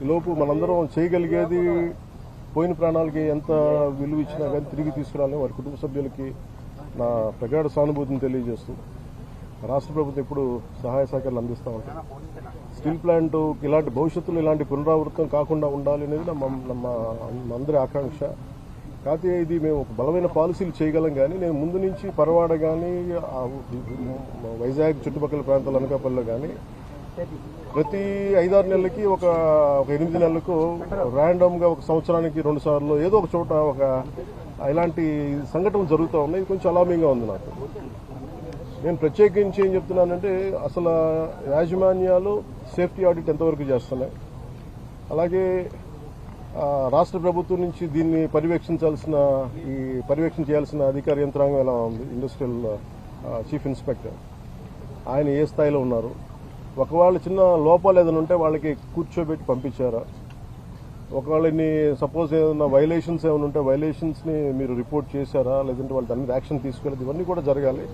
ఈలోపు మనందరం చేయగలిగేది పోయిన ప్రాణాలకి ఎంత విలువ ఇచ్చినా కానీ తిరిగి తీసుకురాలని వారి కుటుంబ సభ్యులకి నా ప్రగాఢ సానుభూతిని తెలియజేస్తూ రాష్ట్ర ప్రభుత్వం ఎప్పుడు సహాయ సహకారాలు అందిస్తూ ఉంటాం. స్టీల్ ప్లాంట్ ఇలాంటి భవిష్యత్తులో ఇలాంటి పునరావృతం కాకుండా ఉండాలి అనేది మా అందరి ఆకాంక్ష. కాకపోతే ఇది మేము ఒక బలమైన పాలసీలు చేయగలం కానీ నేను ముందు నుంచి పరవాడ కానీ వైజాగ్ చుట్టుపక్కల ప్రాంతాల అనకాపల్లిలో కానీ ప్రతి 5-6 నెలలకి ఒక 8 నెలలకు ర్యాండమ్గా ఒక సంవత్సరానికి 2 సార్లు ఏదో ఒక చోట ఒక ఇలాంటి సంఘటనలు జరుగుతూ ఉన్నాయి. ఇది కొంచెం అలామింగ్గా ఉంది నాకు. నేను ప్రత్యేకించి ఏం చెప్తున్నానంటే అసలు యాజమాన్యాలు సేఫ్టీ ఆడిట్ ఎంతవరకు చేస్తున్నాయి, అలాగే రాష్ట్ర ప్రభుత్వం నుంచి దీన్ని పర్యవేక్షణ చేయాల్సిన అధికార యంత్రాంగం ఎలా ఉంది, ఇండస్ట్రియల్ చీఫ్ ఇన్స్పెక్టర్ ఆయన ఏ స్థాయిలో ఉన్నారు, ఒకవేళ చిన్న లోపాలు ఏదైనా ఉంటే వాళ్ళకి కూర్చోబెట్టి పంపించారా, ఒకవేళ సపోజ్ ఏదైనా వైలేషన్స్ ఏమైనా ఉంటే వైలేషన్స్ని మీరు రిపోర్ట్ చేశారా, లేదంటే వాళ్ళ దాని మీద యాక్షన్ తీసుకోలేదు, ఇవన్నీ కూడా జరగాలి.